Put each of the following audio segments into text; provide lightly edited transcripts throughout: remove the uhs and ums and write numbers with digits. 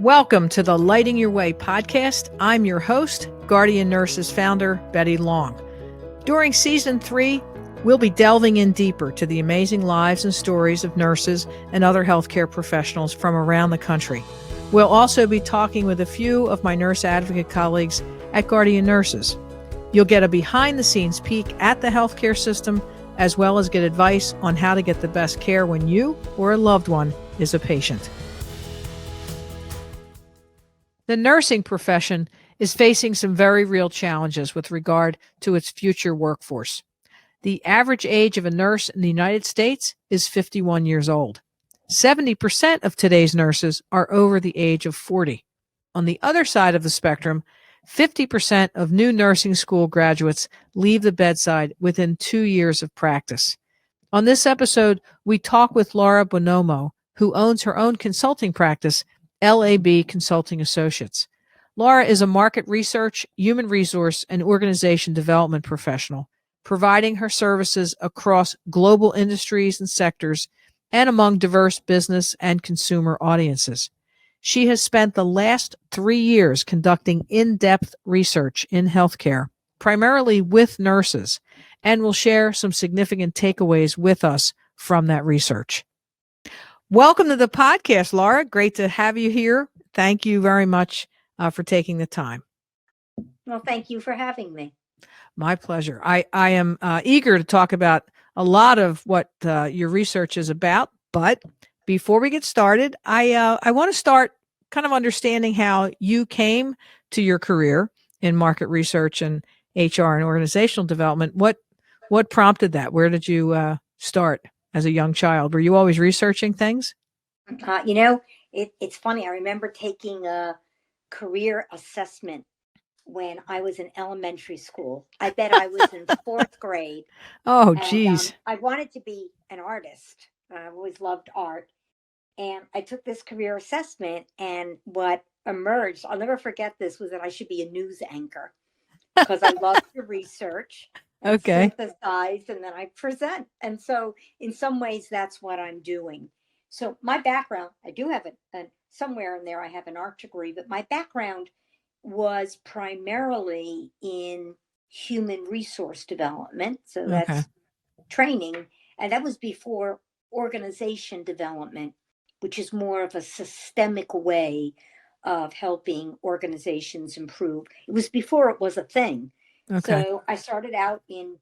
Welcome to the Lighting Your Way podcast. I'm your host, Guardian Nurses founder, Betty Long. During season 3, we'll be delving in deeper to the amazing lives and stories of nurses and other healthcare professionals from around the country. We'll also be talking with a few of my nurse advocate colleagues at Guardian Nurses. You'll get a behind-the-scenes peek at the healthcare system, as well as get advice on how to get the best care when you or a loved one is a patient. The nursing profession is facing some very real challenges with regard to its future workforce. The average age of a nurse in the United States is 51 years old. 70% of today's nurses are over the age of 40. On the other side of the spectrum, 50% of new nursing school graduates leave the bedside within 2 years of practice. On this episode, we talk with Laura Buonomo, who owns her own consulting practice, LAB Consulting Associates. Laura is a market research, human resource, and organization development professional, providing her services across global industries and sectors and among diverse business and consumer audiences. She has spent the last 3 years conducting in-depth research in healthcare, primarily with nurses, and will share some significant takeaways with us from that research. Welcome to the podcast, Laura. Great to have you here. Thank you very much for taking the time. Well, thank you for having me. My pleasure. I am eager to talk about a lot of what your research is about. But before we get started, I want to start kind of understanding how you came to your career in market research and HR and organizational development. What prompted that? Where did you start as a young child? Were you always researching things? It's funny. I remember taking a career assessment when I was in elementary school. I bet I was in 4th grade. Oh, geez. I wanted to be an artist. I've always loved art. And I took this career assessment, and what emerged, I'll never forget this, was that I should be a news anchor because I love to research and synthesize, and then I present. And so in some ways, that's what I'm doing. So my background, I do have somewhere in there, I have an art degree, but my background was primarily in human resource development. So that's training. And that was before organization development, which is more of a systemic way of helping organizations improve. It was before it was a thing. So I started out in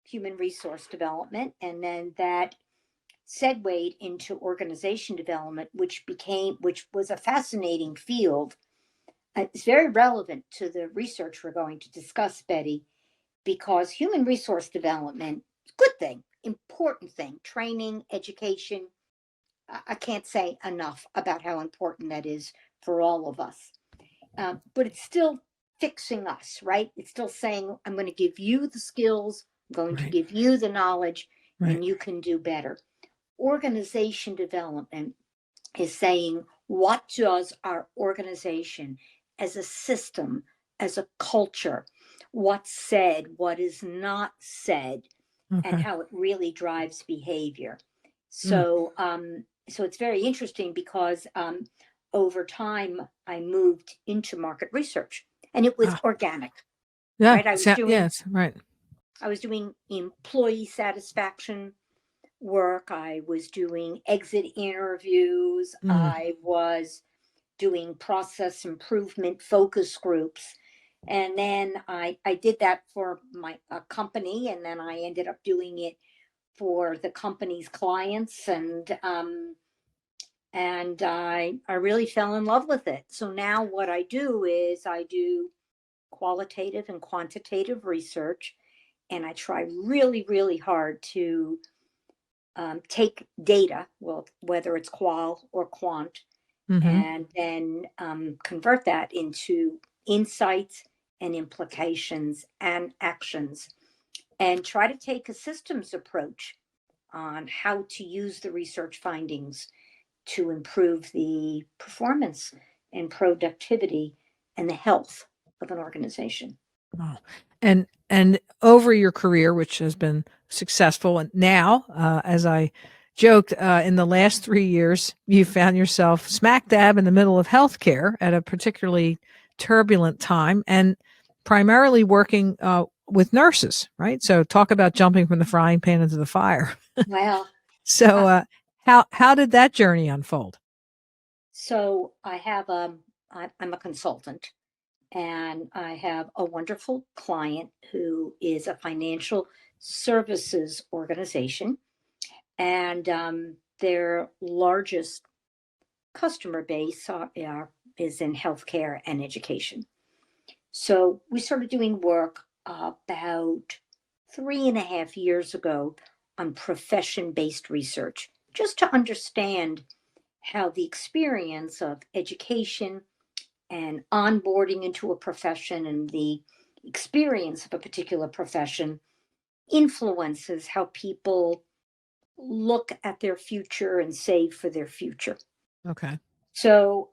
human resource development, and then that segued into organization development, which was a fascinating field. It's very relevant to the research we're going to discuss, Betty, because human resource development is a good thing, important thing, training, education. I can't say enough about how important that is for all of us. But it's still fixing us, right? It's still saying, I'm going to give you the skills, I'm going to give you the knowledge, and you can do better. Organization development is saying, what does our organization as a system, as a culture, what's said, what is not said, and how it really drives behavior. So, so it's very interesting because over time I moved into market research, and it was organic. Yeah, right? I was doing employee satisfaction work. I was doing exit interviews. I was doing process improvement focus groups. And then I did that for my company, and then I ended up doing it for the company's clients, and I really fell in love with it. So now what I do is I do qualitative and quantitative research, and I try really, really hard to take data, well, whether it's qual or quant, and then convert that into insights and implications and actions, and try to take a systems approach on how to use the research findings to improve the performance and productivity and the health of an organization. Oh. And over your career, which has been successful, and now, as I joked in the last 3 years, you found yourself smack dab in the middle of healthcare at a particularly turbulent time and primarily working with nurses, right? So talk about jumping from the frying pan into the fire. Well, So uh, how did that journey unfold? so I'm a consultant, and I have a wonderful client who is a financial services organization, and their largest customer base is in healthcare and education. So we started doing work about 3.5 years ago on profession based research, just to understand how the experience of education and onboarding into a profession and the experience of a particular profession influences how people look at their future and save for their future. Okay. So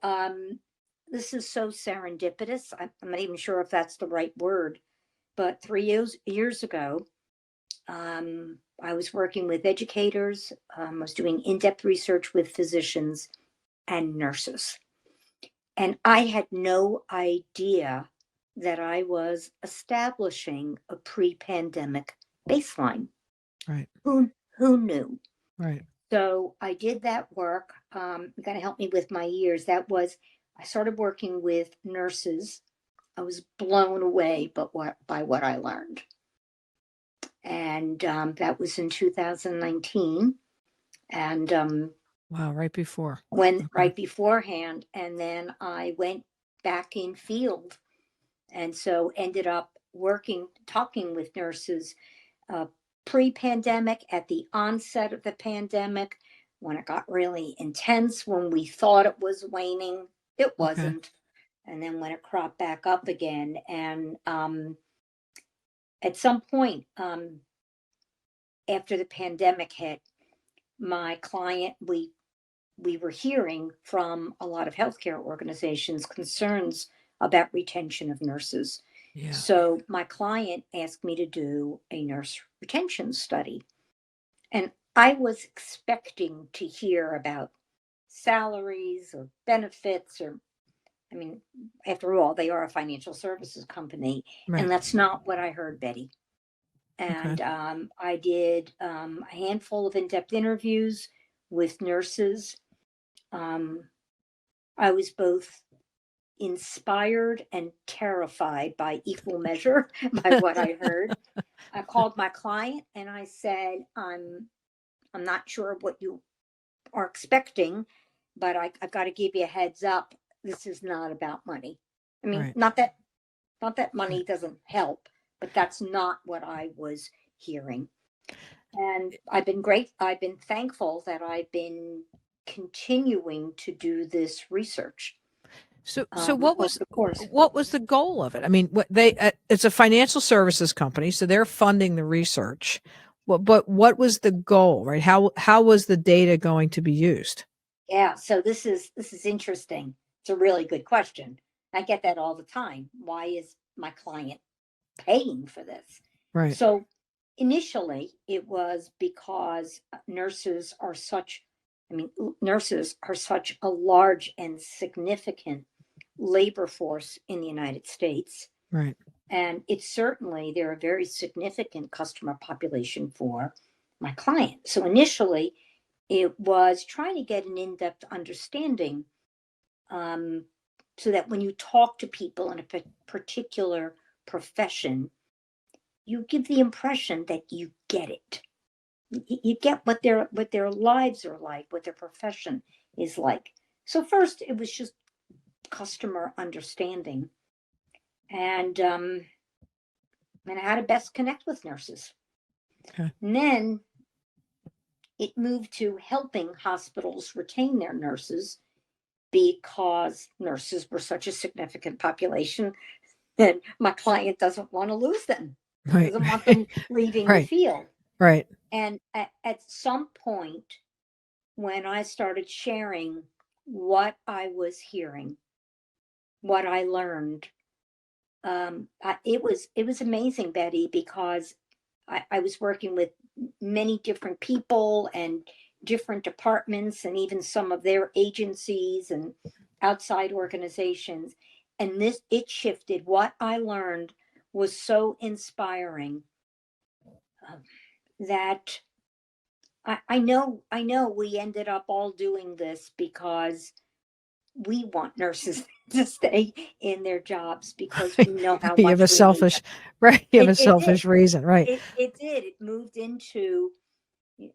this is so serendipitous. I'm not even sure if that's the right word, but 3 years ago, I was working with educators. I was doing in-depth research with physicians and nurses, and I had no idea that I was establishing a pre-pandemic baseline. Right. Who knew? Right. So I did that work. Going to help me with my years. I started working with nurses. I was blown away, by what I learned, and that was in 2019. And Wow. Right before. when Okay. right beforehand, and then I went back in field, and so ended up talking with nurses uh, pre-pandemic, at the onset of the pandemic, when it got really intense, when we thought it was waning, it Okay. wasn't, and then when it cropped back up again. And at some point, after the pandemic hit, my client we were hearing from a lot of healthcare organizations concerns about retention of nurses. Yeah. So my client asked me to do a nurse retention study. And I was expecting to hear about salaries or benefits, or, I mean, after all, they are a financial services company. And Right. that's not what I heard, Betty. Okay. And I did a handful of in depth interviews with nurses. Um, I was both inspired and terrified by equal measure by what I heard. I called my client and I said, I'm not sure what you are expecting, but I've got to give you a heads up. This is not about money. I mean, Right. not that Right. money doesn't help, but that's not what I was hearing. And I've been thankful that I've been continuing to do this research So over the course. what was the goal of it? I mean, what they it's a financial services company, so they're funding the research. But what was the goal, right? How was the data going to be used? Yeah, so this is interesting. It's a really good question. I get that all the time. Why is my client paying for this? Right. So initially, it was because nurses are such a large and significant labor force in the United States. Right. And they're a very significant customer population for my client. So initially, it was trying to get an in depth understanding, um, so that when you talk to people in a particular profession, you give the impression that you get it. You get what their lives are like, what their profession is like. So first, it was just customer understanding, and how to best connect with nurses. Okay. And then it moved to helping hospitals retain their nurses, because nurses were such a significant population, and my client doesn't want to lose them, Right. doesn't want them leaving the Right. field. Right. And at some point, when I started sharing what I was hearing, what I learned, it was amazing, Betty, because I was working with many different people and different departments and even some of their agencies and outside organizations. And it shifted. What I learned was so inspiring, that I know we ended up all doing this because we want nurses to stay in their jobs because we know how You have a much we need them. selfish, right? You have a It did. selfish reason, right? It did. It moved into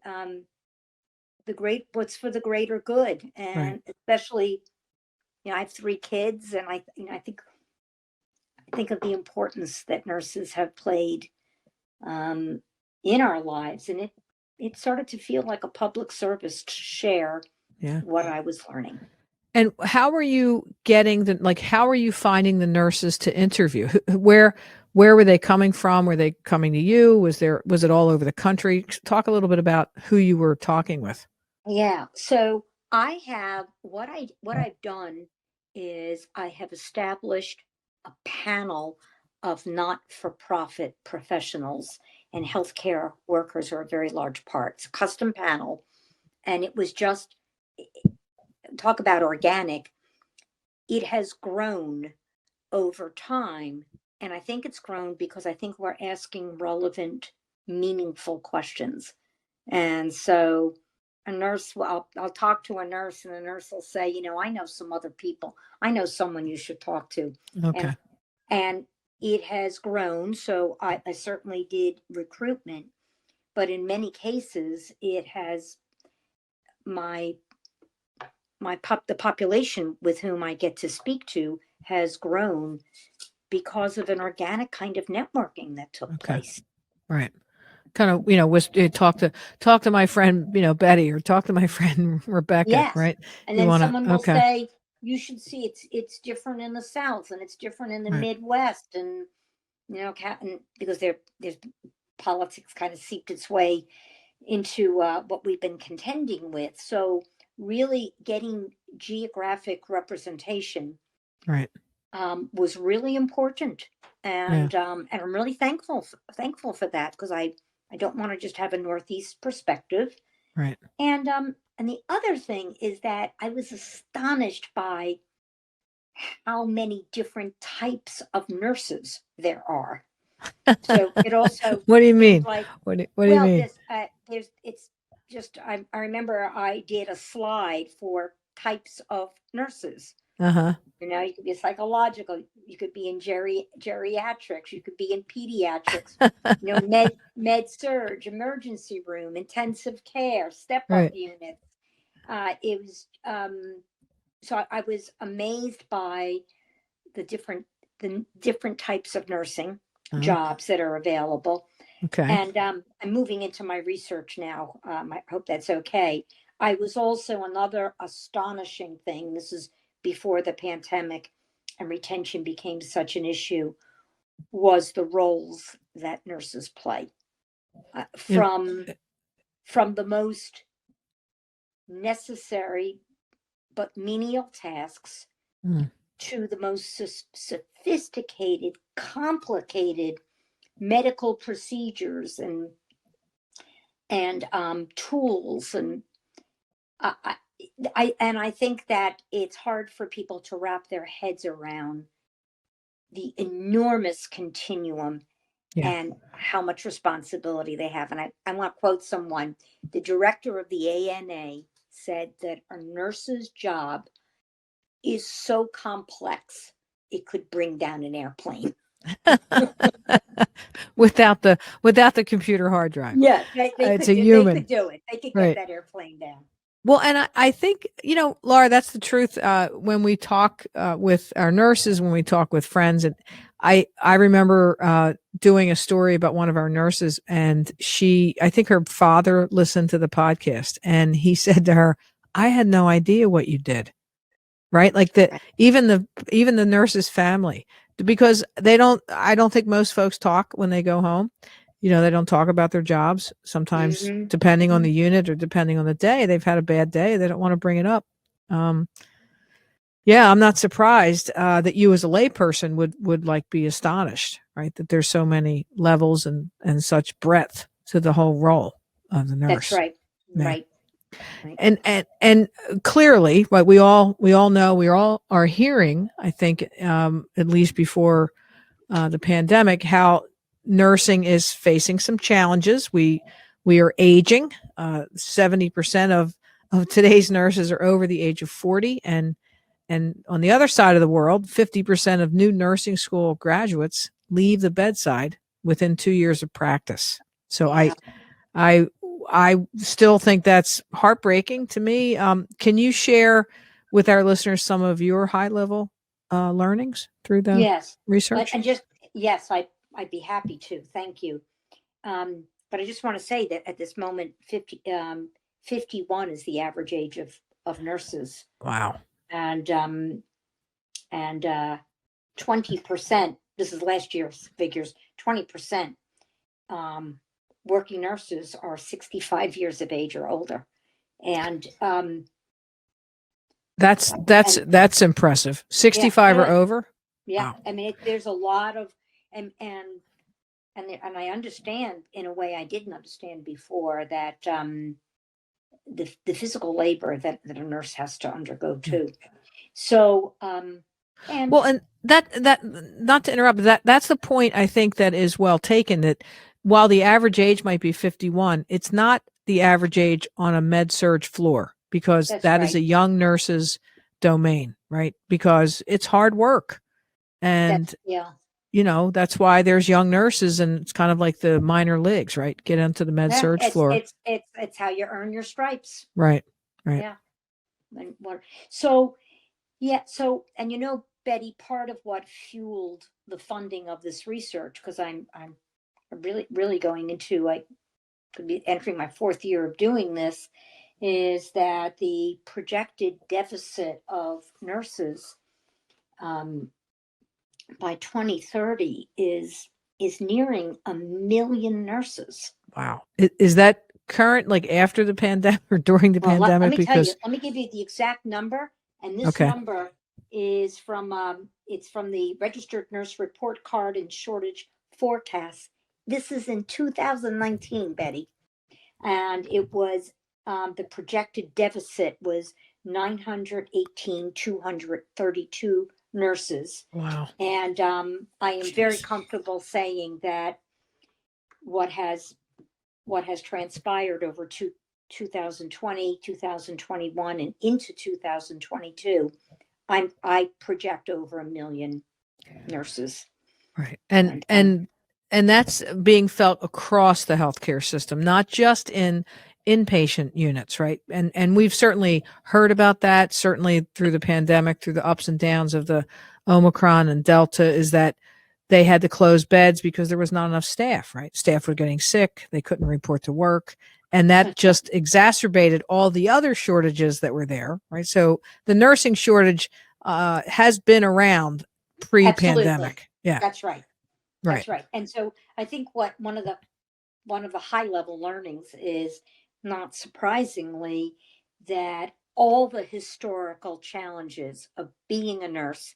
um, what's for the greater good, Right. and especially, I have 3 kids, and I think of the importance that nurses have played um, in our lives, and it started to feel like a public service to share Yeah. what I was learning. And how are you how are you finding the nurses to interview? Where were they coming from? Were they coming to you? Was it all over the country? Talk a little bit about who you were talking with. Yeah. So I have what I've done is I have established a panel of not-for-profit professionals, and healthcare workers are a very large part. It's a custom panel, and it was just, talk about organic. It has grown over time, and I think it's grown because I think we're asking relevant, meaningful questions. And so a nurse, well, I'll talk to a nurse, and the nurse will say, I know some other people. I know someone you should talk to. And Okay. and it has grown. So I certainly did recruitment, but in many cases, it has my the population with whom I get to speak to has grown because of an organic kind of networking that took Okay. place. Right. Kind of, talk to my friend, Betty, or talk to my friend Rebecca, Yes. right? And You then want to, someone will okay. say, you should see it's different in the South, and it's different in the Right. Midwest. And, because there's politics kind of seeped its way into what we've been contending with. So really getting geographic representation Right. was really important. Yeah. And I'm really thankful for that, because I don't want to just have a Northeast perspective. Right. And the other thing is that I was astonished by how many different types of nurses there are. So it also What do you seems mean? like, What do you well, mean? it's just, I remember I did a slide for types of nurses. Uh-huh. You could be psychological, you could be in geriatrics, you could be in pediatrics, med surge, emergency room, intensive care, step up Right. units. It was so I was amazed by the different types of nursing Uh-huh. jobs that are available. Okay. And I'm moving into my research now. I hope that's okay. I was also, another astonishing thing, this is before the pandemic and retention became such an issue, was the roles that nurses play, Yeah. from the most necessary but menial tasks Mm. to the most sophisticated, complicated medical procedures and tools. And I, I think that it's hard for people to wrap their heads around the enormous continuum Yeah. and how much responsibility they have. And I want to quote someone. The director of the ANA said that a nurse's job is so complex it could bring down an airplane. without the computer hard drive. Yeah, It's a they could human. do it. They could get Right. that airplane down. Well, and I think, Laura, that's the truth. When we talk with our nurses, when we talk with friends, and I remember doing a story about one of our nurses, and I think her father listened to the podcast, and he said to her, "I had no idea what you did." Right? Like Right. even the nurse's family, because I don't think most folks talk when they go home. They don't talk about their jobs. Sometimes, Mm-hmm. depending on Mm-hmm. the unit or depending on the day, they've had a bad day. They don't want to bring it up. Um, yeah, I'm not surprised that you, as a layperson, would like be astonished, right? That there's so many levels and such breadth to the whole role of the That's nurse. right. Yeah. Right. Right. And clearly, what we all know, we all are hearing, I think, at least before the pandemic, how nursing is facing some challenges. We are aging. 70% of today's nurses are over the age of 40, and on the other side of the world, 50% of new nursing school graduates leave the bedside within 2 years of practice. So Yeah. I I still think that's heartbreaking to me. Can you share with our listeners some of your high level learnings through the Yes. research? And just, yes, I'd be happy to. Thank you. But I just want to say that at this moment, 51 is the average age of nurses. Wow. And, and 20%, this is last year's figures, 20% um, working nurses are 65 years of age or older. And, and That's impressive. yeah, 65 it or is. over? Yeah. Wow. I mean, there's a lot of, and I understand in a way I didn't understand before that the physical labor that a nurse has to undergo Mm. too. So Well, and and that not to interrupt, but that's the point I think that is well taken, that while the average age might be 51, it's not the average age on a med surge floor, because that's that is right. a young nurse's domain, right? Because it's hard work. That's And yeah. that's why there's young nurses, and it's kind of like the minor leagues, right? Get into the med Yeah, surge floor. it's how you earn your stripes. Right. Right. Yeah. And what so yeah, so and Betty, part of what fueled the funding of this research, because I'm really going into, I could be entering my fourth year of doing this, is that the projected deficit of nurses um, by 2030 is nearing 1 million nurses. Wow. Is that current, like after the pandemic or during the Well, let pandemic? me tell you, Because let me give you the exact number. And this okay. number is from it's from the Registered Nurse Report Card and Shortage Forecast. This is in 2019, Betty. And it was the projected deficit was 918,232 nurses. Wow. And I am very Jeez. comfortable saying that what has what has transpired over 2020, 2021, and into 2022, I project over 1 million nurses. Right. And And and and that's being felt across the healthcare system, not just in inpatient units, right? And we've certainly heard about that, certainly through the pandemic, through the ups and downs of the Omicron and Delta, is that they had to close beds because there was not enough staff, right? Staff were getting sick, they couldn't report to work, and that that's right. just exacerbated all the other shortages that were there, right? So the nursing shortage has been around Absolutely. pre-pandemic. Yeah. That's right. Right. That's right. And so I think what one of the high level learnings is, not surprisingly, that all the historical challenges of being a nurse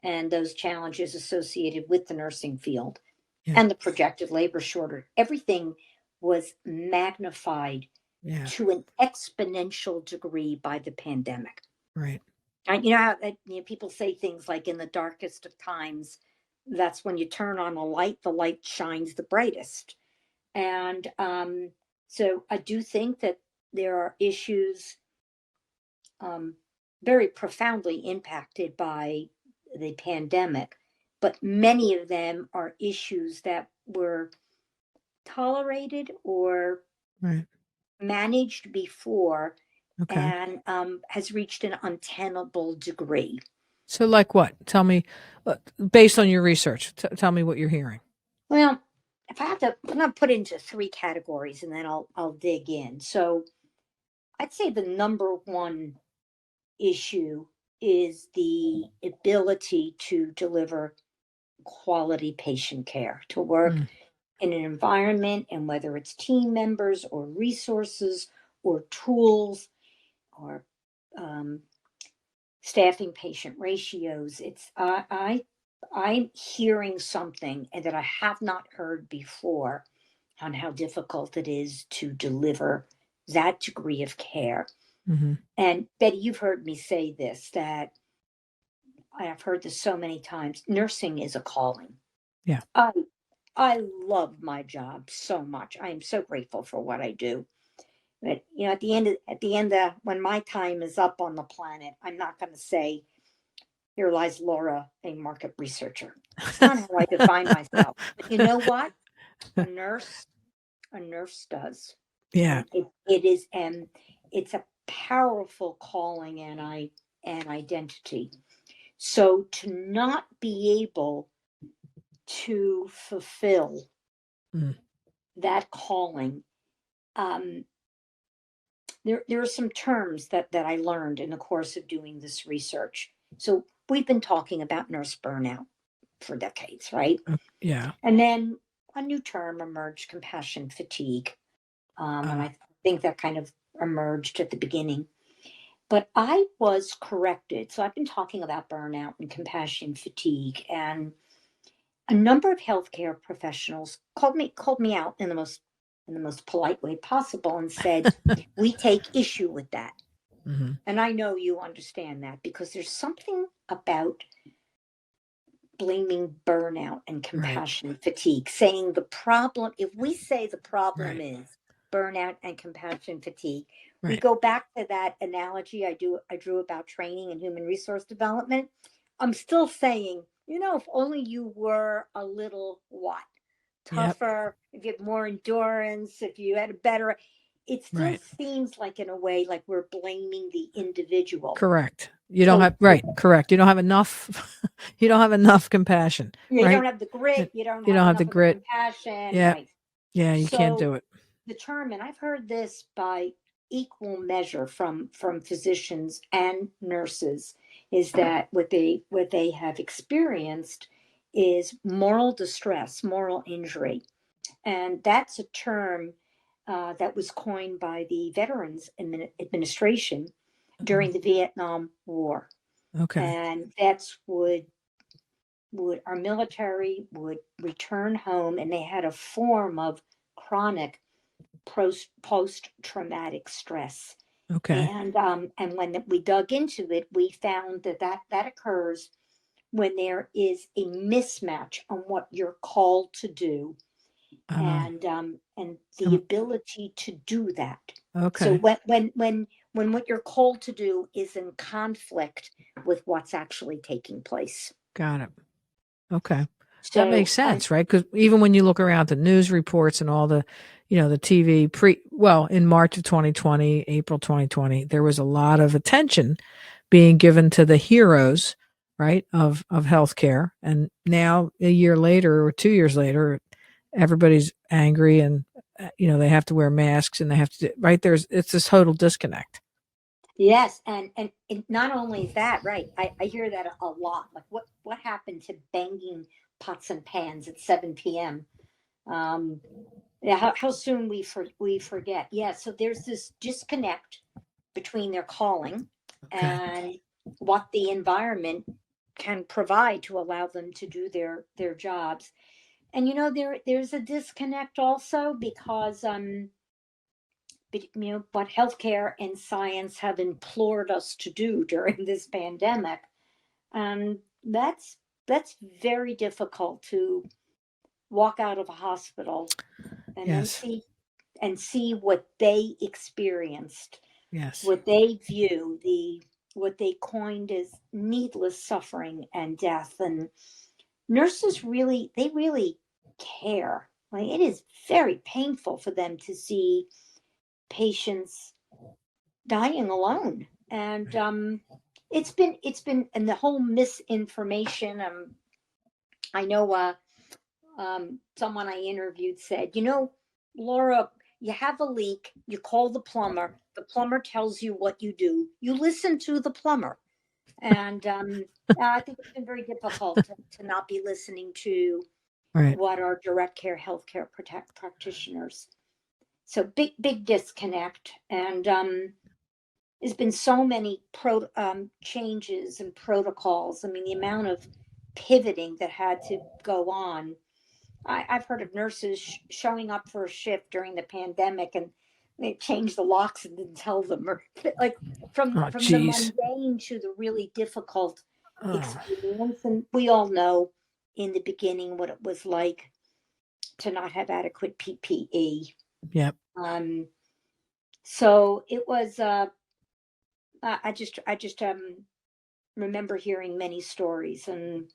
and those challenges associated with the nursing field Yeah. and the projected labor shortage, everything was magnified Yeah. to an exponential degree by the pandemic. Right. And you know how people say things like, in the darkest of times, that's when you turn on a light, the light shines the brightest. And so I do think that there are issues um, very profoundly impacted by the pandemic, but many of them are issues that were tolerated or Right. managed before, Okay. and has reached an untenable degree. So, like what? Tell me, based on your research, tell me what you're hearing. Well, if I have to, I'm going to put it into three categories and then I'll dig in. So I'd say the number one issue is the ability to deliver quality patient care, to work Mm. in an environment, and whether it's team members or resources or tools or um, staffing patient ratios. It's I'm hearing something that I have not heard before on how difficult it is to deliver that degree of care. Hmm. And Betty, you've heard me say this, that I've heard this so many times. Nursing is a calling. Yeah. I I love my job so much. I am so grateful for what I do. But at the end of when my time is up on the planet, I'm not going to say, "Here lies Laura, a market researcher." It's not how I define myself. But you know what? A nurse, a nurse does, Yeah. and it is, and it's a powerful calling and identity. So to not be able to fulfill Mm. that calling, um, there are some terms that I learned in the course of doing this research. So we've been talking about nurse burnout for decades, right? Yeah. And then a new term emerged, compassion fatigue. And Uh, I think that kind of emerged at the beginning. But I was corrected. So I've been talking about burnout and compassion fatigue, and a number of healthcare professionals called me out in the most polite way possible and said, "We take issue with that." hmm. And I know you understand that, because there's something about blaming burnout and Right. compassion fatigue, saying the problem, if we say the problem Right. is burnout and compassion fatigue, we Right. go back to that analogy I drew about training and human resource development. I'm still saying, if only you were a little what? Yep. Tougher, if you had more endurance, if you had a better, it still Right. seems like, in a way, like we're blaming the individual. Correct. You don't So have right. Correct. You don't have enough. You don't have enough compassion. you don't Right. have the grit, And you don't you have don't have the enough of the grit. compassion, Yeah. right? Yeah. You can't So do it. the term, and I've heard this by equal measure from physicians and nurses, is that what they have experienced is moral distress, moral injury. And that's a term that was coined by the Veterans Administration Mm. during the Vietnam War. Okay. And that's would our military would return home, and they had a form of chronic post traumatic stress. Okay. And when we dug into it, we found that occurs when there is a mismatch on what you're called to do, Uh, and the um, ability to do that. So okay. when what you're called to do is in conflict with what's actually taking place. Got it. Okay. That makes So sense, right? Because even when you look around the news reports and all the, the TV in March of 2020, April 2020, there was a lot of attention being given to the heroes, right, of healthcare. And now a year later or 2 years later, everybody's angry and, they have to wear masks and they have to, right? It's this total disconnect. yes, and not only that, right? I hear that a lot. Like, what happened to banging pots and pans at 7 p.m.? Um, yeah, how soon we forget. Yeah, so there's this disconnect between their calling Okay. and what the environment can provide to allow them to do their jobs. And there's a disconnect also, because what healthcare and science have implored us to do during this pandemic. And that's very difficult, to walk out of a hospital and then Yes. see what they experienced, Yes. what they view, what they coined as needless suffering and death. And nurses really care. Like, it is very painful for them to see patients dying alone. And it's been and the whole misinformation. I know someone I interviewed said, Laura, you have a leak, you call the plumber tells you what you do, you listen to the plumber. And I think it's been very difficult to not be listening to Right. what our direct care healthcare practitioners. So big disconnect. And there's been so many changes and protocols. I mean, the amount of pivoting that had to go on. I've heard of nurses showing up for a shift during the pandemic, and they changed the locks and didn't tell them, or like Oh, from the geez. mundane to the really difficult Oh, experience. And we all know in the beginning what it was like to not have adequate PPE. yep. So it was. I just remember hearing many stories, and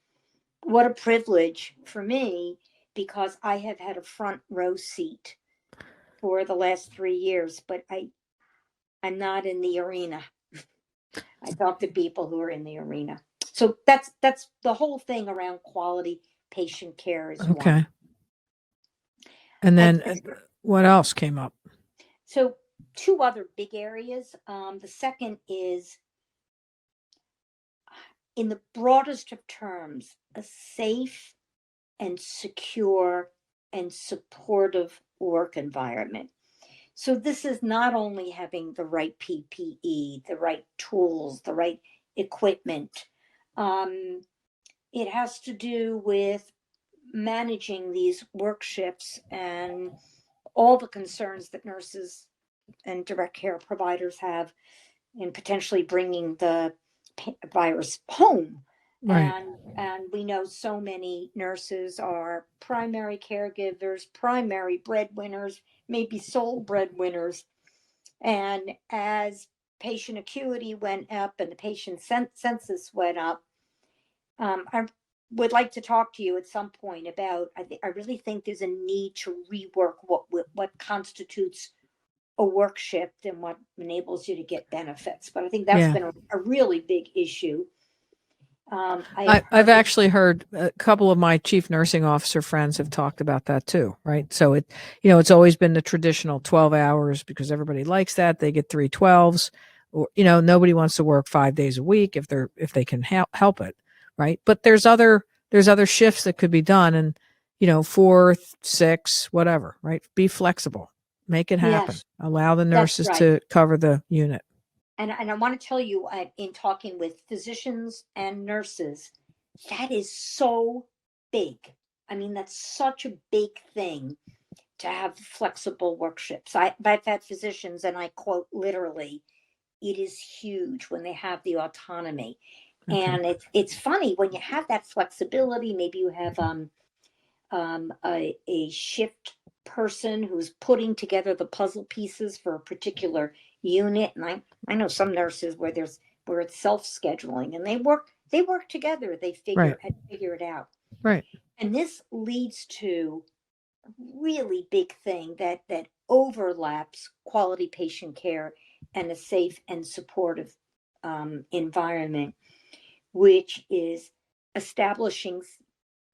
what a privilege for me, because I have had a front row seat for the last 3 years, but I'm not in the arena. I talk to people who are in the arena. So that's the whole thing around quality patient care is one. Okay. And I then what else came up? So two other big areas. The second is, in the broadest of terms, a safe and secure and supportive work environment. So this is not only having the right PPE, the right tools, the right equipment. Um, it has to do with managing these work shifts and all the concerns that nurses and direct care providers have in potentially bringing the virus home. Right. And we know so many nurses are primary caregivers, primary breadwinners, maybe sole breadwinners. And as patient acuity went up and the patient census went up, I would like to talk to you at some point about. I really think there's a need to rework what constitutes a work shift and what enables you to get benefits. But I think that's Yeah. been a really big issue. I have I've heard. actually heard a couple of my chief nursing officer friends have talked about that too, right? So it's always been the traditional 12 hours because everybody likes that. They get 3 12s, or, nobody wants to work 5 days a week if they can help it, right? But there's other shifts that could be done, and, 4, 6, whatever, right? Be flexible, make it happen, Yes, allow the that's nurses right. to cover the unit. And I want to tell you, in talking with physicians and nurses, that is so big. I mean, that's such a big thing to have flexible work shifts. I've had physicians, and I quote literally, it is huge when they have the autonomy. Okay. And it's funny when you have that flexibility. Maybe you have a shift person who's putting together the puzzle pieces for a particular unit. And I know some nurses where it's self-scheduling, and they work together. They Right. figure it out. Right. And this leads to a really big thing that overlaps quality patient care and a safe and supportive environment, which is establishing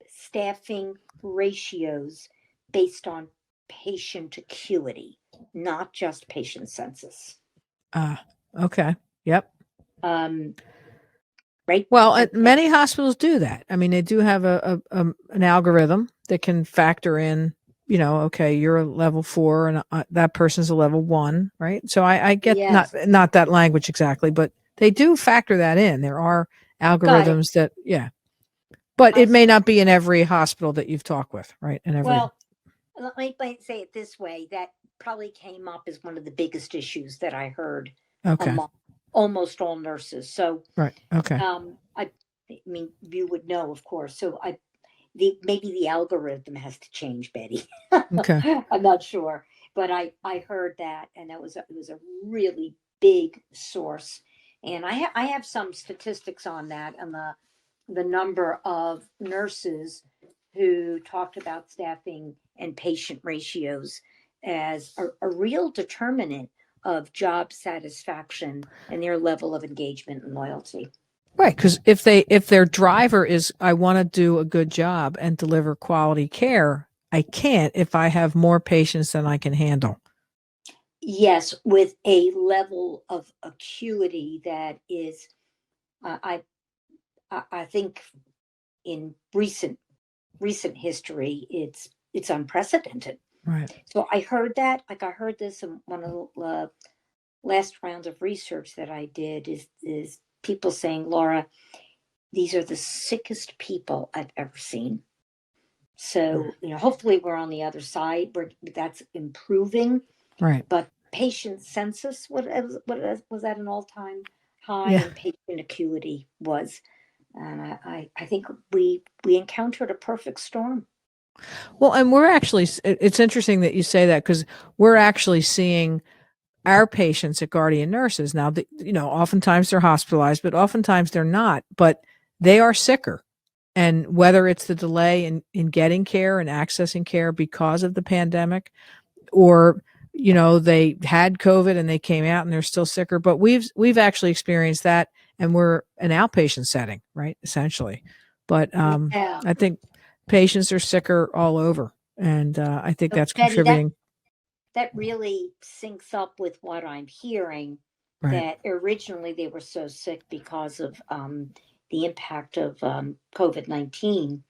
staffing ratios based on patient acuity, not just patient census. Ah, okay. Yep. Um, right? Well, And many hospitals do that. I mean, they do have an algorithm that can factor in, okay, you're a level 4 and that person's a level 1, right? So I get yes, not that language exactly, but they do factor that in. There are got it. algorithms that, yeah, but I it may see. not be in every hospital that you've talked with, right? In every, Well, let me say it this way: that probably came up as one of the biggest issues that I heard okay, among almost all nurses. So, right, okay, I mean, you would know, of course. So, maybe the algorithm has to change, Betty. okay, I'm not sure, but I heard that, and it was a really big source. And I have some statistics on that, and the number of nurses who talked about staffing and patient ratios as a real determinant of job satisfaction and their level of engagement and loyalty. right. Because if their driver is, I want to do a good job and deliver quality care, I can't if I have more patients than I can handle. Yes, with a level of acuity that is, uh, I I think in recent history, it's unprecedented. Right. So I heard that, like I heard this in one of the last rounds of research that I did, is people saying, Laura, these are the sickest people I've ever seen. So hopefully we're on the other side where that's improving, Right. but patient census was at an all-time high, Yeah. and patient acuity was. And I think we encountered a perfect storm. Well, and we're actually, it's interesting that you say that because we're actually seeing our patients at Guardian Nurses now. Oftentimes they're hospitalized, but oftentimes they're not. But they are sicker, and whether it's the delay in getting care and accessing care because of the pandemic, or they had COVID and they came out and they're still sicker. But we've actually experienced that, and we're an outpatient setting, right? Essentially, but Yeah. I think patients are sicker all over, and I think So, that's Betty, contributing. that really syncs up with what I'm hearing, Right, that originally they were so sick because of the impact of COVID-19.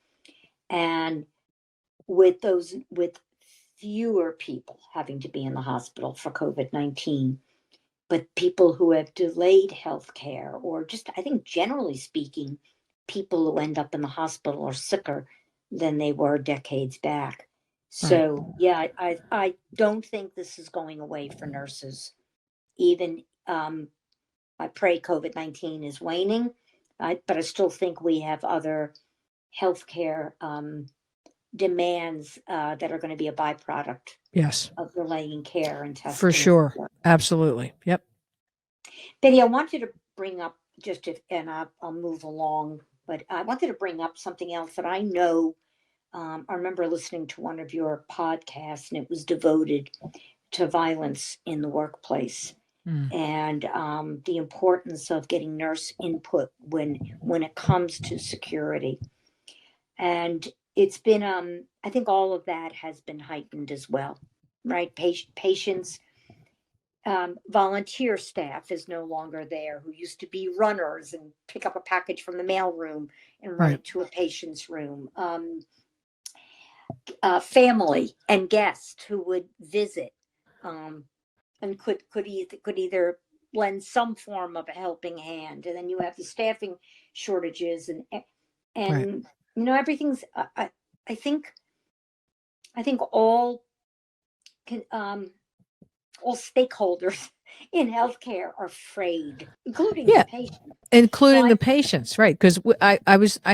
And with fewer people having to be in the hospital for COVID-19, but people who have delayed health care, or just, I think, generally speaking, people who end up in the hospital are sicker than they were decades back. right. So, yeah, I don't think this is going away for nurses. Even I pray COVID-19 is waning, but I still think we have other healthcare demands that are going to be a byproduct Yes, of delaying care and for testing. sure. Absolutely. Yep. Betty, I wanted to bring up just if, and I'll move along, but I wanted to bring up something else that I know. I remember listening to one of your podcasts, and it was devoted to violence in the workplace, Mm, and the importance of getting nurse input when it comes to security. And it's been, I think, all of that has been heightened as well, right? Patients, volunteer staff is no longer there, who used to be runners and pick up a package from the mailroom and run right. it to a patient's room. Family and guests who would visit, um, and could either lend some form of a helping hand. And then you have the staffing shortages, Right. and everything's. I think I think can, all stakeholders in healthcare are afraid, including the Yeah. patient. So Including I the patients, right? Because I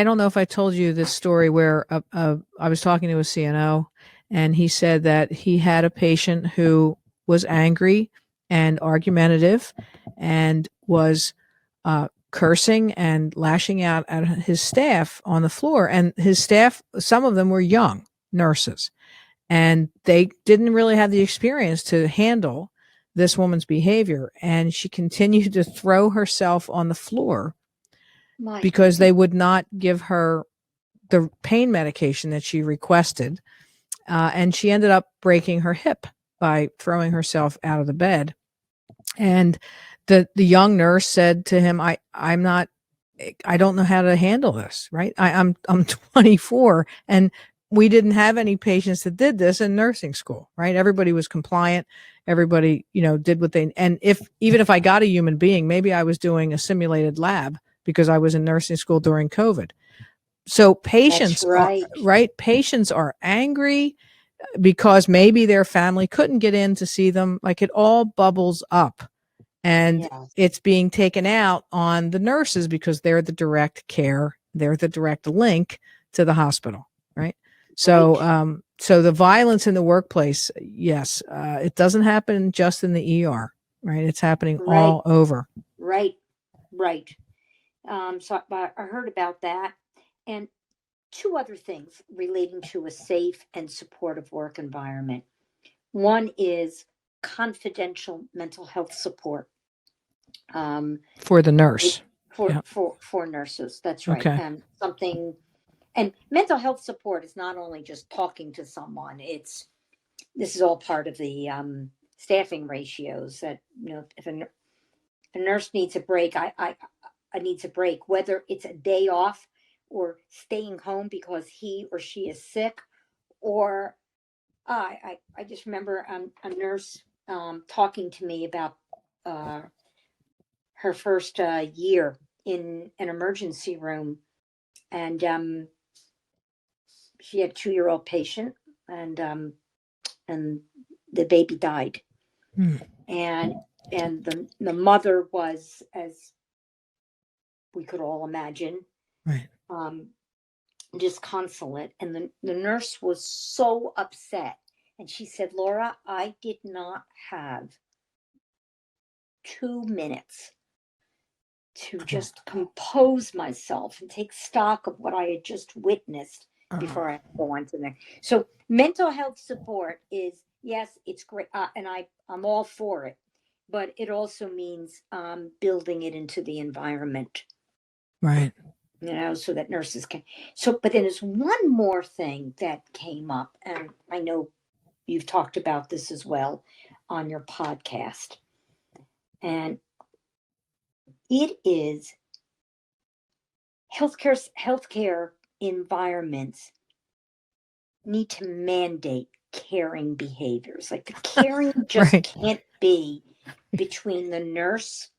don't know if I told you this story where I was talking to a CNO, and he said that he had a patient who was angry and argumentative, and was cursing and lashing out at his staff on the floor. And his staff, some of them were young nurses, and they didn't really have the experience to handle this woman's behavior. And she continued to throw herself on the floor my because they would not give her the pain medication that she requested. And she ended up breaking her hip by throwing herself out of the bed. And the young nurse said to him, I'm not, I don't know how to handle this, right? I'm 24, and we didn't have any patients that did this in nursing school, right? Everybody was compliant. Everybody, did what they, and even if I got a human being, maybe I was doing a simulated lab because I was in nursing school during COVID. So That's patients are, right. right? Patients are angry because maybe their family couldn't get in to see them. Like, it all bubbles up, and Yeah. it's being taken out on the nurses because they're the direct care, they're the direct link to the hospital, right? Right. So the violence in the workplace, yes, it doesn't happen just in the ER, right? It's happening Right. all over. Right. Right. So I heard about that, and two other things relating to a safe and supportive work environment. One is confidential mental health support, um, For the it- nurse. for Yeah. nurses. That's right. Okay. And something, and mental health support is not only just talking to someone. It's This is all part of the staffing ratios. That, if a nurse needs a break, I needs a break, whether it's a day off or staying home because he or she is sick, or I just remember a nurse talking to me about uh, her first year in an emergency room, and she had a 2-year-old patient, and the baby died. Hmm. and the mother was, as we could all imagine, Right. um, disconsolate, and the nurse was so upset. And she said, Laura, I did not have 2 minutes to Oh. just compose myself and take stock of what I had just witnessed Oh. before I go on to the next. So mental health support is, yes, it's great, and I'm all for it, but it also means building it into the environment, Right. so that nurses can. So, but then there's one more thing that came up, and I know you've talked about this as well on your podcast, and it is healthcare environments need to mandate caring behaviors. Like the caring just Right. can't be between the nurse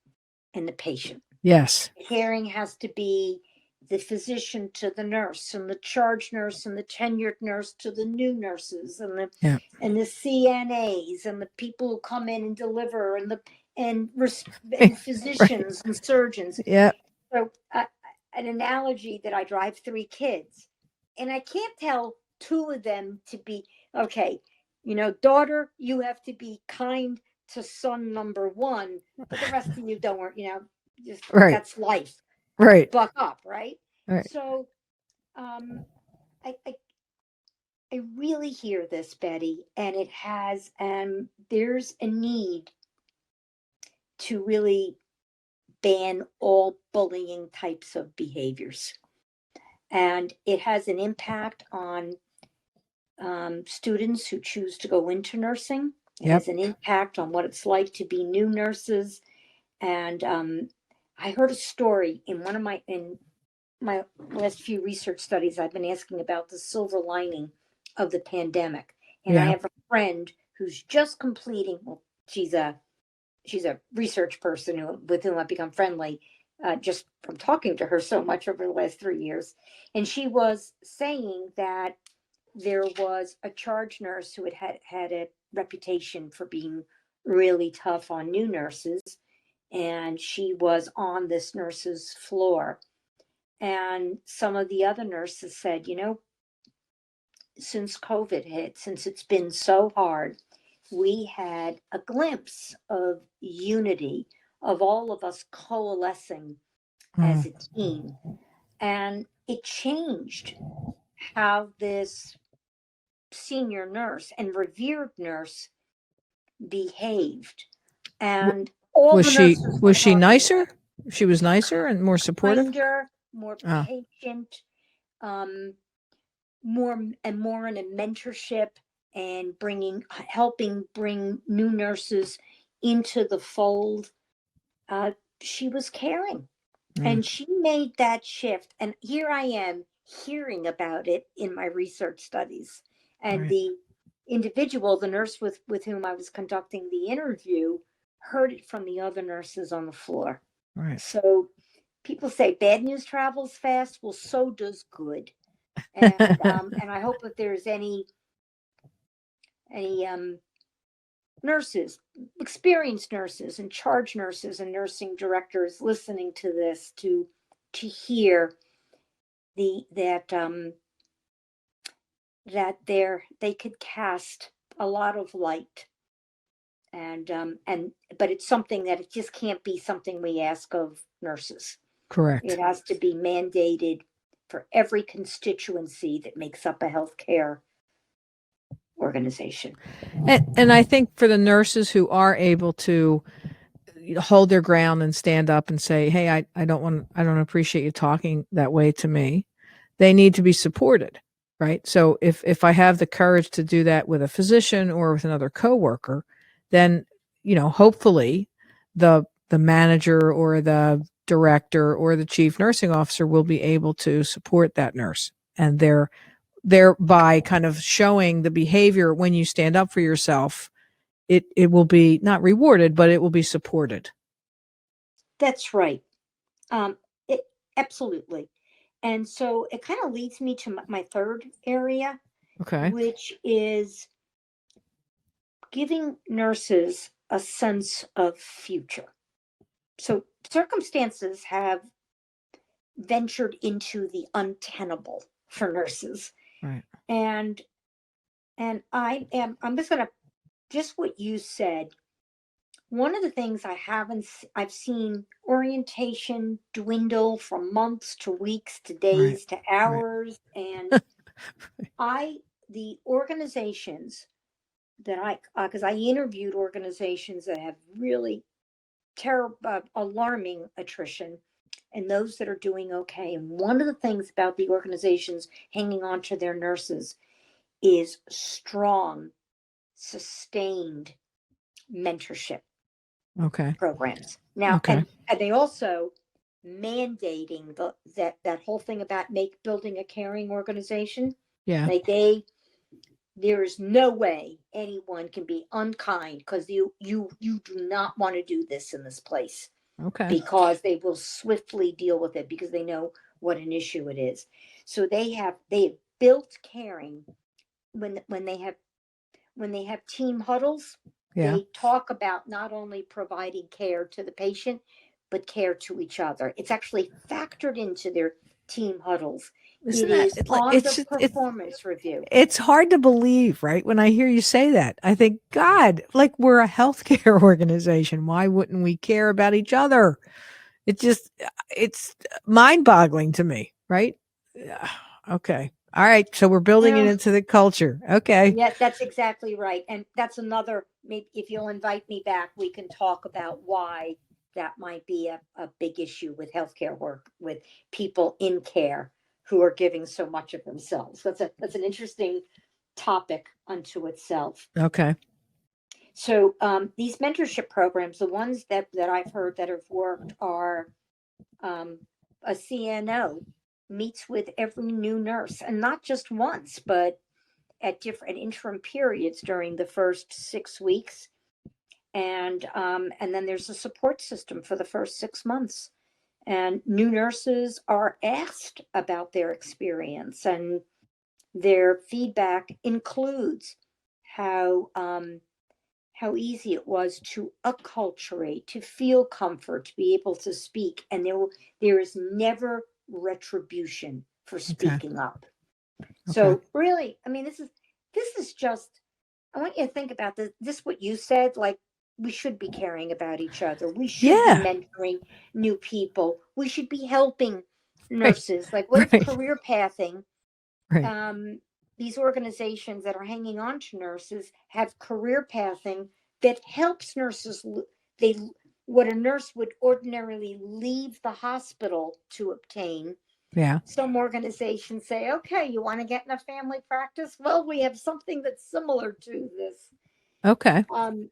and the patient. Yes. Caring has to be the physician to the nurse, and the charge nurse and the tenured nurse to the new nurses, and the Yeah. CNAs and the people who come in and deliver, and Right. physicians and surgeons. Yeah. So, an analogy that I drive 3 kids, and I can't tell two of them to be okay. Daughter, you have to be kind to son number one, but the rest of you don't work. Just Right. that's life. Right. Buck up, right? Right. So, I, I I really hear this, Betty, and it has. There's a need to really ban all bullying types of behaviors. And it has an impact on students who choose to go into nursing. It Yep. has an impact on what it's like to be new nurses. And I heard a story in my last few research studies. I've been asking about the silver lining of the pandemic, and I Yeah. have a friend who's just completing. Well, she's a research person with whom I've become friendly just from talking to her so much over the last 3 years. And she was saying that there was a charge nurse who had a reputation for being really tough on new nurses. And she was on this nurse's floor. And some of the other nurses said, since COVID hit, since it's been so hard, we had a glimpse of unity, of all of us coalescing as Mm. a team. And it changed how this senior nurse and revered nurse behaved. W- And all Was the she nurses were was she talking nicer? about She was nicer and more supportive? kinder, more Oh. patient, um, more in a mentorship, and helping bring new nurses into the fold. She was caring, Mm. and she made that shift. And here I am hearing about it in my research studies. And Right. the nurse with whom I was conducting the interview, heard it from the other nurses on the floor. Right. So people say bad news travels fast. Well, so does good. And I hope if there's any nurses, experienced nurses, and charge nurses and nursing directors listening to this, to hear the that they could cast a lot of light. And but it's something that it just can't be something we ask of nurses. It Correct. has to be mandated for every constituency that makes up a healthcare organization. And I think for the nurses who are able to hold their ground and stand up and say, "Hey, I don't appreciate you talking that way to me." They need to be supported, right? So if I have the courage to do that with a physician or with another coworker, then hopefully the manager or the director or the chief nursing officer will be able to support that nurse, and thereby kind of showing the behavior. When you stand up for yourself, it will be not rewarded, but it will be supported. That's right. Um, it absolutely. And so it kind of leads me to my third area, Okay. which is giving nurses a sense of future. So circumstances have ventured into the untenable for nurses. Right. And I'm just going to, just what you said. One of the things I've seen orientation dwindle from months to weeks to Right. days to Right. hours. And the organizations that because I interviewed organizations that have really terrible, alarming attrition, and those that are doing okay. And one of the things about the organizations hanging on to their nurses is strong, sustained mentorship Okay. programs. Now, Okay. and they also mandating that whole thing about building a caring organization. Yeah. Like there is no way anyone can be unkind because you do not want to do this in this place, Okay. because they will swiftly deal with it because they know what an issue it is. So they have built caring. When they have team huddles, Yeah. they talk about not only providing care to the patient, but care to each other. It's actually factored into their team huddles. It Isn't that is on the performance review. it's hard to believe, right? When I hear you say that, I think, God, like we're a healthcare organization. Why wouldn't we care about each other? It's mind boggling to me, right? Yeah. Okay. All right. So we're building it Yeah, into the culture. Okay. yeah, that's exactly right. And that's another, maybe if you'll invite me back, we can talk about why that might be a big issue with healthcare work, with people in care who are giving so much of themselves. That's an interesting topic unto itself. Okay. So these mentorship programs, the ones that I've heard that have worked are, a CNO meets with every new nurse, and not just once, but at different interim periods during the first 6 weeks, and then there's a support system for the first 6 months. And new nurses are asked about their experience, and their feedback includes how easy it was to acculturate, to feel comfort, to be able to speak, and there is never retribution for Okay. speaking up. Okay. So really, I mean, this is just, I want you to think about this what you said, like we should be caring about each other. We should be Yeah. mentoring new people. We should be helping Right. nurses. Like, what if Right. career pathing, Right. um, these organizations that are hanging on to nurses have career pathing that helps nurses. They What a nurse would ordinarily leave the hospital to obtain. Yeah. Some organizations say, okay, you want to get in a family practice? Well, we have something that's similar to this. Okay. Um,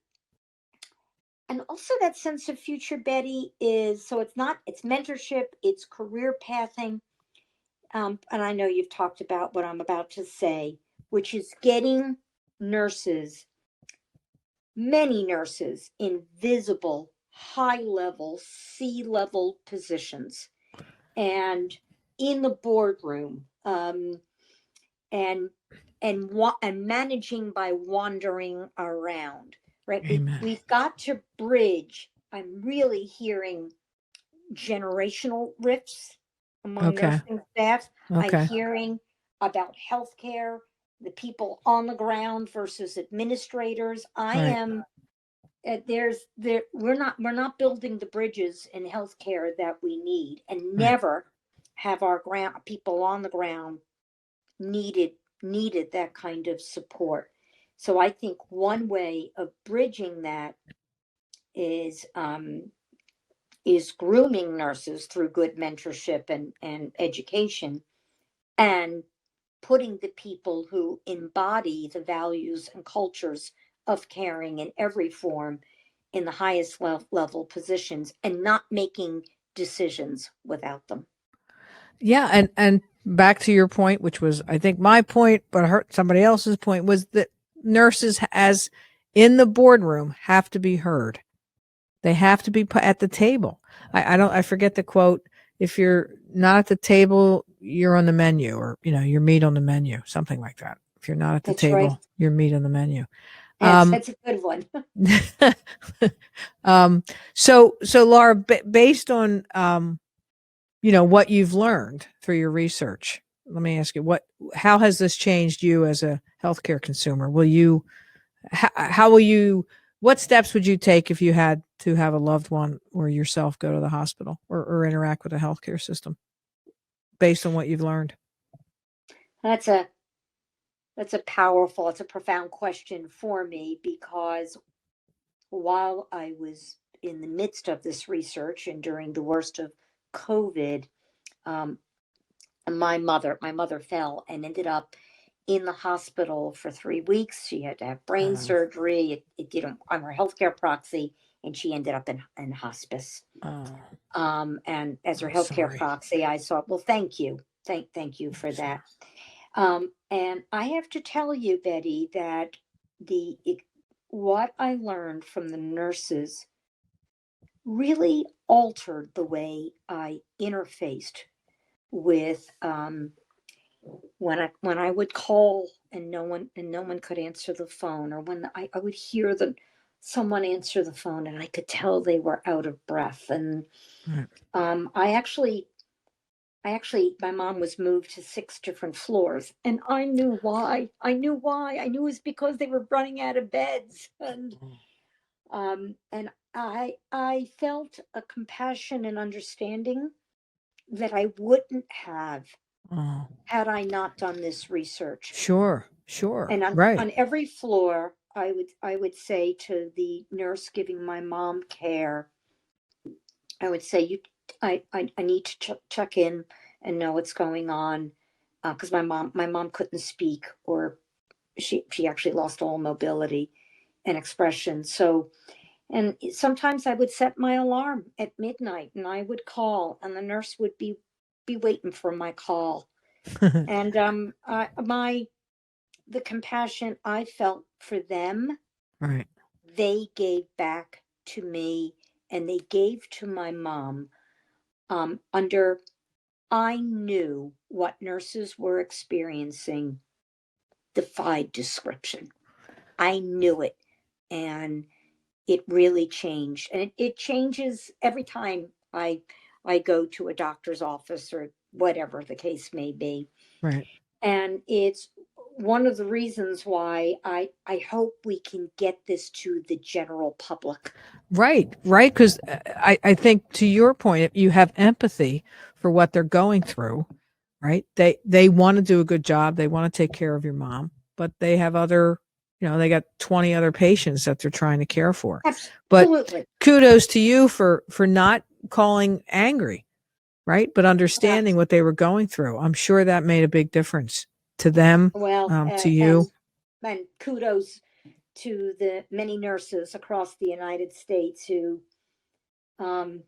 and also that sense of future, Betty, is, so it's mentorship, it's career pathing. And I know you've talked about what I'm about to say, which is getting nurses, many nurses, in visible, high level, C-level positions, and in the boardroom, and and managing by wandering around. Right, Amen. we've got to bridge. I'm really hearing generational rifts among Okay. nursing staff. I'm Okay. hearing about healthcare, the people on the ground versus administrators. I Right. am there's there we're not building the bridges in healthcare that we need, and Right. never have our ground people on the ground needed needed that kind of support. So I think one way of bridging that is is grooming nurses through good mentorship and education, and putting the people who embody the values and cultures of caring in every form in the highest level positions, and not making decisions without them. Yeah, and back to your point, which was I think my point, but hurt somebody else's point, was that nurses as in the boardroom have to be heard. They have to be put at the table. I forget the quote. If you're not at the table, you're on the menu, or your meat on the menu, something like that. If you're not at the That's right. table, your meat on the menu. That's a good one. So Laura, based on what you've learned through your research, let me ask you, how has this changed you as a healthcare consumer? How will you, what steps would you take if you had to have a loved one or yourself go to the hospital or interact with a healthcare system based on what you've learned? That's a it's a profound question for me, because while I was in the midst of this research and during the worst of COVID, um, my mother fell and ended up in the hospital for 3 weeks. She had to have brain Oh, surgery. It didn't. I'm her healthcare proxy, and she ended up in hospice. oh, And as her I'm healthcare sorry. proxy, I saw. Well, thank you, thank you I'm for sorry. that. And I have to tell you, Betty, that what I learned from the nurses really altered the way I interfaced with, when I would call and no one could answer the phone, or when I would hear someone answer the phone and I could tell they were out of breath. And Right. um, I actually my mom was moved to 6 different floors, and I knew why. I knew it was because they were running out of beds. And I felt a compassion and understanding that I wouldn't have Oh, had I not done this research. sure. And Right. on every floor, I would say to the nurse giving my mom care, I would say, I need to check in and know what's going on, because my mom couldn't speak, or she actually lost all mobility and expression. So, and sometimes I would set my alarm at midnight and I would call, and the nurse would be waiting for my call. And my the compassion I felt for them, Right. they gave back to me, and they gave to my mom. Under I knew what nurses were experiencing defied description. I knew it, and it really changed. And it changes every time I go to a doctor's office, or whatever the case may be. Right. And it's one of the reasons why I hope we can get this to the general public. Right. Because I think, to your point, if you have empathy for what they're going through, right? They want to do a good job. They want to take care of your mom, but they have they got 20 other patients that they're trying to care for. But Absolutely. kudos to you for not calling angry, right? But Uh, understanding what they were going through. I'm sure that made a big difference to them, well, to you. and kudos to the many nurses across the United States um,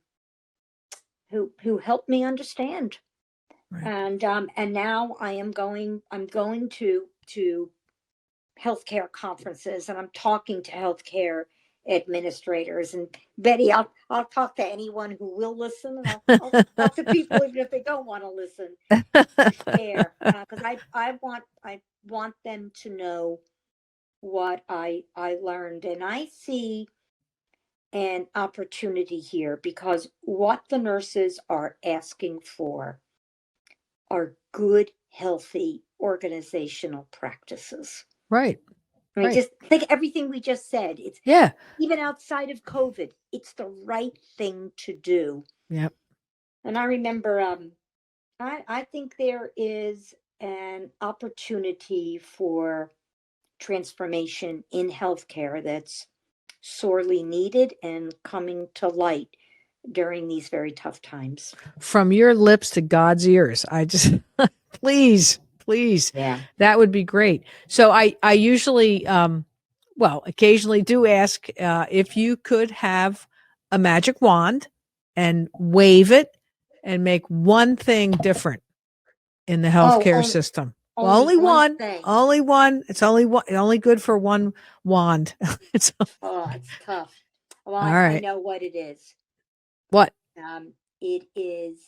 who helped me understand. Right. And now I'm going to healthcare conferences, and I'm talking to healthcare administrators. And Betty, I'll talk to anyone who will listen, and I'll talk to people even if they don't want to listen, to share, because I want them to know what I learned. And I see an opportunity here, because what the nurses are asking for are good, healthy organizational practices. Right. I mean, Right. just think everything we just said. It's Yeah. even outside of COVID, it's the right thing to do. Yep. And I remember, I think there is an opportunity for transformation in healthcare that's sorely needed and coming to light during these very tough times. From your lips to God's ears. I just please, Yeah. that would be great. So I usually, occasionally do ask if you could have a magic wand and wave it and make one thing different in the Oh, healthcare system. Well, only one thing. only one. It's only one. Only good for one wand. It's all Oh, it's tough. Well, I right. know what it is. What? It is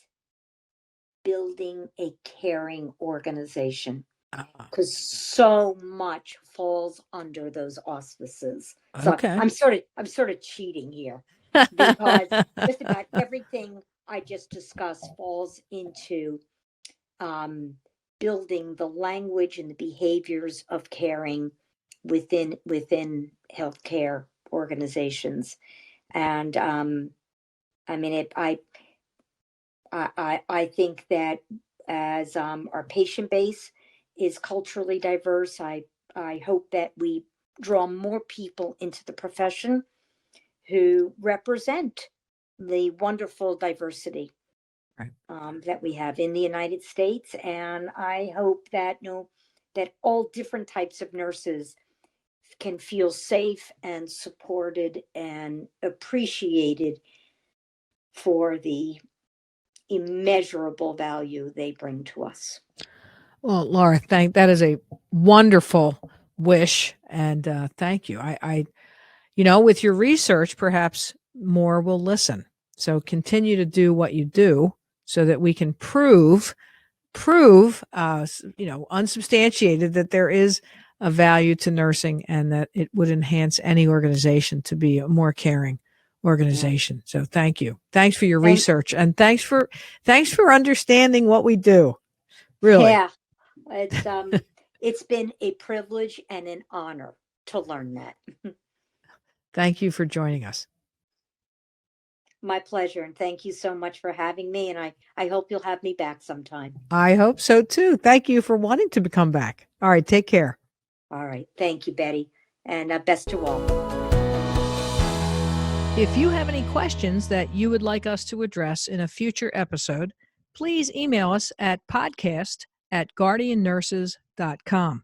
building a caring organization. because so much falls under those auspices. So Okay. I'm sort of cheating here because just about everything I just discussed falls into um, building the language and the behaviors of caring within healthcare organizations. And I mean, I think that as our patient base is culturally diverse, I hope that we draw more people into the profession who represent the wonderful diversity Right. that we have in the United States, and I hope that that all different types of nurses can feel safe and supported and appreciated for the immeasurable value they bring to us. Well, Laura, that is a wonderful wish, and thank you. With your research, perhaps more will listen. So continue to do what you do, so that we can prove, unsubstantiated, that there is a value to nursing, and that it would enhance any organization to be a more caring Yeah. organization. So thank you. Thanks for your And research, and thanks for understanding what we do. Really. yeah, it's it's been a privilege and an honor to learn that. Thank you for joining us. My pleasure, and thank you so much for having me, and I hope you'll have me back sometime. I hope so too. Thank you for wanting to come back. All right. Take care. All right. Thank you, Betty, and best to all. If you have any questions that you would like us to address in a future episode, please email us at podcast@guardiannurses.com.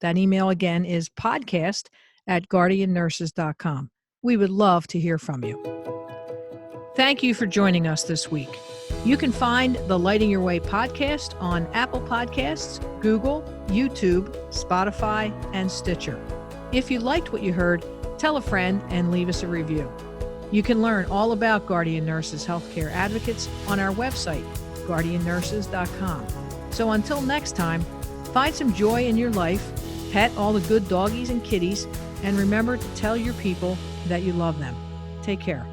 That email again is podcast@guardiannurses.com. We would love to hear from you. Thank you for joining us this week. You can find the Lighting Your Way podcast on Apple Podcasts, Google, YouTube, Spotify, and Stitcher. If you liked what you heard, tell a friend and leave us a review. You can learn all about Guardian Nurses Healthcare Advocates on our website, guardiannurses.com. So until next time, find some joy in your life, pet all the good doggies and kitties, and remember to tell your people that you love them. Take care.